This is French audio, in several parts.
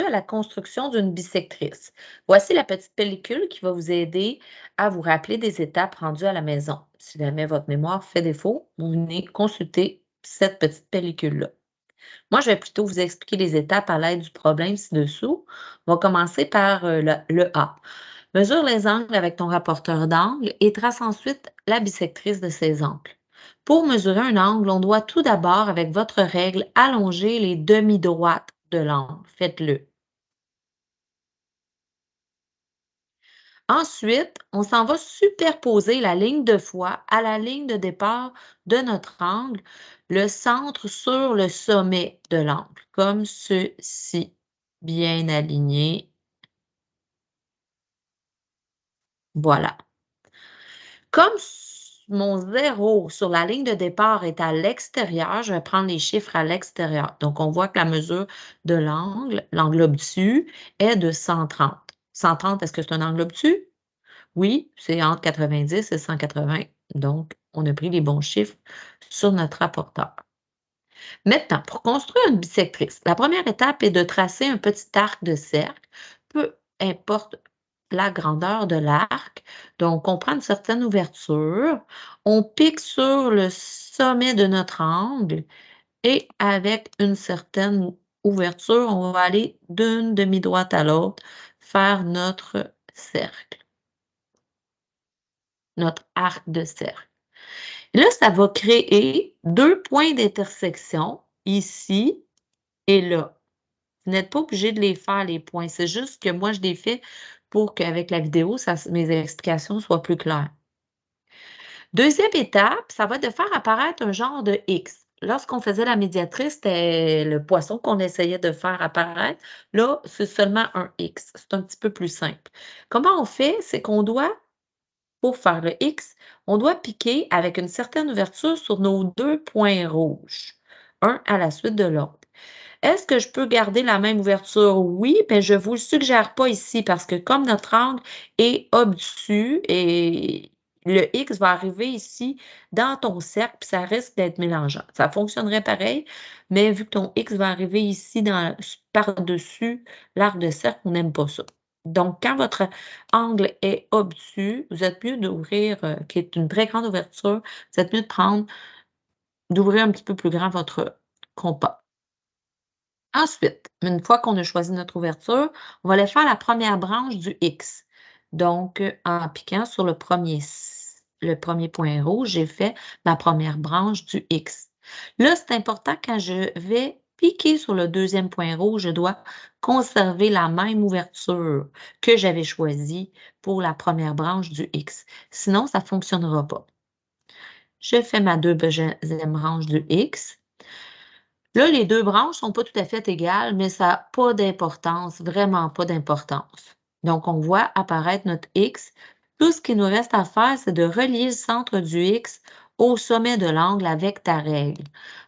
à la construction d'une bissectrice. Voici la petite pellicule qui va vous aider à vous rappeler des étapes rendues à la maison. Si jamais votre mémoire fait défaut, vous venez consulter cette petite pellicule-là. Moi, je vais plutôt vous expliquer les étapes à l'aide du problème ci-dessous. On va commencer par le A. Mesure les angles avec ton rapporteur d'angle et trace ensuite la bissectrice de ces angles. Pour mesurer un angle, on doit tout d'abord, avec votre règle, allonger les demi-droites de l'angle. Faites-le. Ensuite, on s'en va superposer la ligne de fois à la ligne de départ de notre angle, le centre sur le sommet de l'angle, comme ceci, bien aligné. Voilà. Comme mon zéro sur la ligne de départ est à l'extérieur, je vais prendre les chiffres à l'extérieur. Donc, on voit que la mesure de l'angle obtus, est de 130. 130, est-ce que c'est un angle obtus? Oui, c'est entre 90 et 180. Donc, on a pris les bons chiffres sur notre rapporteur. Maintenant, pour construire une bissectrice, la première étape est de tracer un petit arc de cercle, peu importe la grandeur de l'arc. Donc, on prend une certaine ouverture, on pique sur le sommet de notre angle et avec une certaine ouverture, on va aller d'une demi-droite à l'autre, faire notre cercle, notre arc de cercle. Là, ça va créer 2 points d'intersection, ici et là. Vous n'êtes pas obligé de les faire, les points. C'est juste que moi, je les fais pour qu'avec la vidéo, mes explications soient plus claires. Deuxième étape, ça va être de faire apparaître un genre de X. Lorsqu'on faisait la médiatrice, c'était le poisson qu'on essayait de faire apparaître. Là, c'est seulement un X. C'est un petit peu plus simple. Comment on fait? C'est qu'on doit, pour faire le X, on doit piquer avec une certaine ouverture sur nos 2 points rouges, un à la suite de l'autre. Est-ce que je peux garder la même ouverture? Oui, mais je ne vous le suggère pas ici parce que comme notre angle est obtus et le X va arriver ici dans ton cercle, puis ça risque d'être mélangeant. Ça fonctionnerait pareil, mais vu que ton X va arriver ici par-dessus l'arc de cercle, on n'aime pas ça. Donc, quand votre angle est obtus, vous êtes mieux d'ouvrir, qui est une très grande ouverture, vous êtes mieux d'ouvrir un petit peu plus grand votre compas. Ensuite, une fois qu'on a choisi notre ouverture, on va aller faire la première branche du X. Donc, en piquant sur le premier point rouge, j'ai fait ma première branche du X. Là, c'est important quand je vais piquer sur le deuxième point rouge, je dois conserver la même ouverture que j'avais choisie pour la première branche du X. Sinon, ça ne fonctionnera pas. Je fais ma deuxième branche du X. Là, les 2 branches sont pas tout à fait égales, mais ça a pas d'importance, vraiment pas d'importance. Donc, on voit apparaître notre X. Tout ce qu'il nous reste à faire, c'est de relier le centre du X au sommet de l'angle avec ta règle.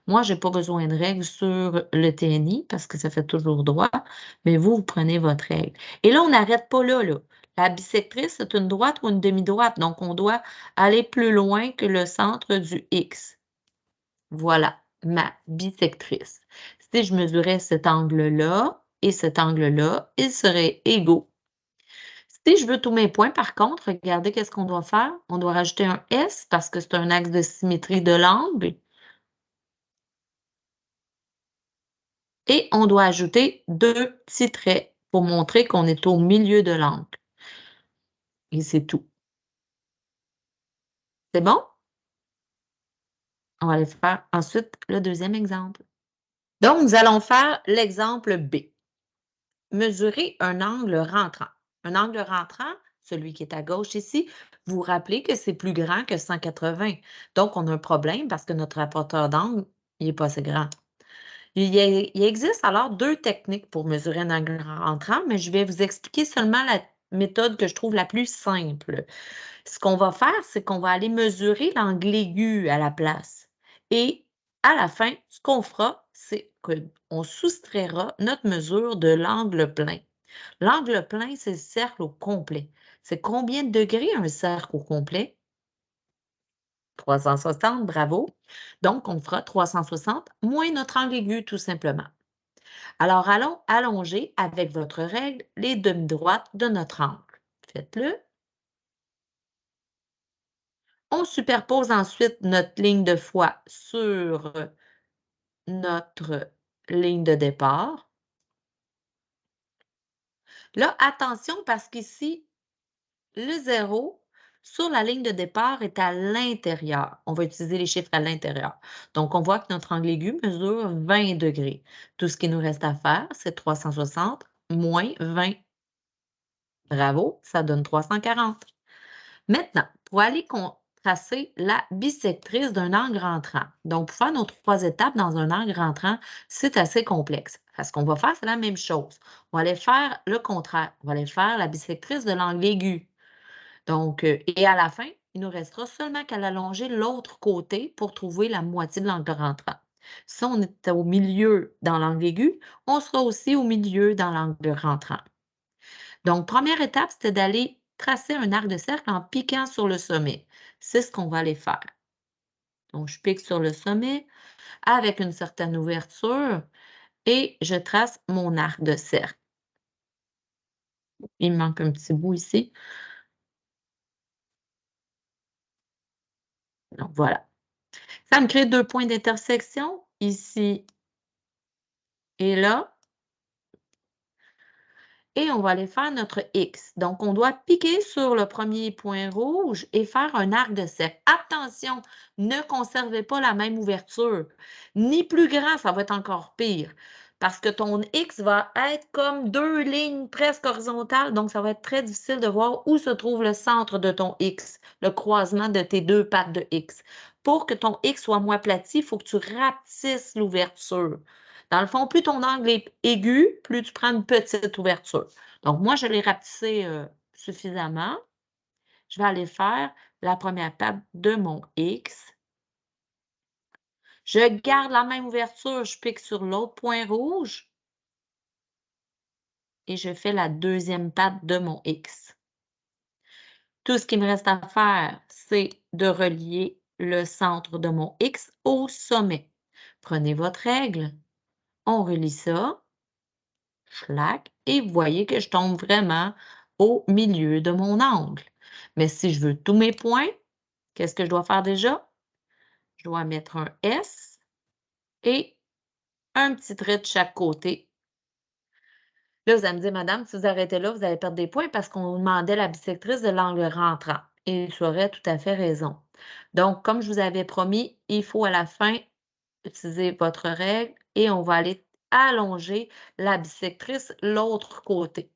Moi, j'ai pas besoin de règle sur le TNI parce que ça fait toujours droit, mais vous prenez votre règle. Et là, on n'arrête pas là, là. La bissectrice, c'est une droite ou une demi-droite, donc on doit aller plus loin que le centre du X. Voilà, ma bissectrice. Si je mesurais cet angle-là et cet angle-là, ils seraient égaux. Si je veux tous mes points, par contre, regardez qu'est-ce qu'on doit faire. On doit rajouter un S parce que c'est un axe de symétrie de l'angle et on doit ajouter 2 petits traits pour montrer qu'on est au milieu de l'angle et c'est tout. C'est bon? On va aller faire ensuite le deuxième exemple. Donc, nous allons faire l'exemple B. Mesurer un angle rentrant. Un angle rentrant, celui qui est à gauche ici, vous vous rappelez que c'est plus grand que 180. Donc, on a un problème parce que notre rapporteur d'angle, il n'est pas assez grand. Il existe alors 2 techniques pour mesurer un angle rentrant, mais je vais vous expliquer seulement la méthode que je trouve la plus simple. Ce qu'on va faire, c'est qu'on va aller mesurer l'angle aigu à la place. Et à la fin, ce qu'on fera, c'est qu'on soustraira notre mesure de l'angle plein. L'angle plein, c'est le cercle au complet. C'est combien de degrés un cercle au complet? 360, bravo. Donc, on fera 360 moins notre angle aigu, tout simplement. Alors, allons allonger avec votre règle les demi-droites de notre angle. Faites-le. On superpose ensuite notre ligne de foi sur notre ligne de départ. Là, attention parce qu'ici, le 0 sur la ligne de départ est à l'intérieur. On va utiliser les chiffres à l'intérieur. Donc, on voit que notre angle aigu mesure 20 degrés. Tout ce qu'il nous reste à faire, c'est 360 moins 20. Bravo, ça donne 340. Maintenant, pour aller tracer la bisectrice d'un angle rentrant. Donc, pour faire nos 3 étapes dans un angle rentrant, c'est assez complexe. Ce qu'on va faire, c'est la même chose. On va aller faire le contraire. On va aller faire la bisectrice de l'angle aigu. Donc, et à la fin, il nous restera seulement qu'à l'allonger l'autre côté pour trouver la moitié de l'angle rentrant. Si on est au milieu dans l'angle aigu, on sera aussi au milieu dans l'angle rentrant. Donc, première étape, c'était d'aller tracer un arc de cercle en piquant sur le sommet. C'est ce qu'on va aller faire. Donc, je pique sur le sommet avec une certaine ouverture et je trace mon arc de cercle. Il me manque un petit bout ici. Donc, voilà. Ça me crée 2 points d'intersection, ici et là. Et on va aller faire notre X. Donc, on doit piquer sur le premier point rouge et faire un arc de cercle. Attention, ne conservez pas la même ouverture. Ni plus grand, ça va être encore pire. Parce que ton X va être comme 2 lignes presque horizontales, donc ça va être très difficile de voir où se trouve le centre de ton X, le croisement de tes 2 pattes de X. Pour que ton X soit moins aplati, il faut que tu rapetisses l'ouverture. Dans le fond, plus ton angle est aigu, plus tu prends une petite ouverture. Donc, moi, je l'ai rapetissé suffisamment. Je vais aller faire la première patte de mon X. Je garde la même ouverture, je pique sur l'autre point rouge et je fais la deuxième patte de mon X. Tout ce qu'il me reste à faire, c'est de relier le centre de mon X au sommet. Prenez votre règle, on relie ça. Schlac, et vous voyez que je tombe vraiment au milieu de mon angle. Mais si je veux tous mes points, qu'est-ce que je dois faire déjà? Je dois mettre un S et un petit trait de chaque côté. Là, vous allez me dire, madame, si vous arrêtez là, vous allez perdre des points parce qu'on demandait la bisectrice de l'angle rentrant. Et tu aurais tout à fait raison. Donc, comme je vous avais promis, il faut à la fin utiliser votre règle et on va aller allonger la bisectrice l'autre côté.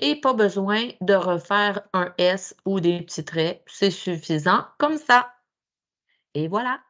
Et pas besoin de refaire un S ou des petits traits, c'est suffisant comme ça. Et voilà.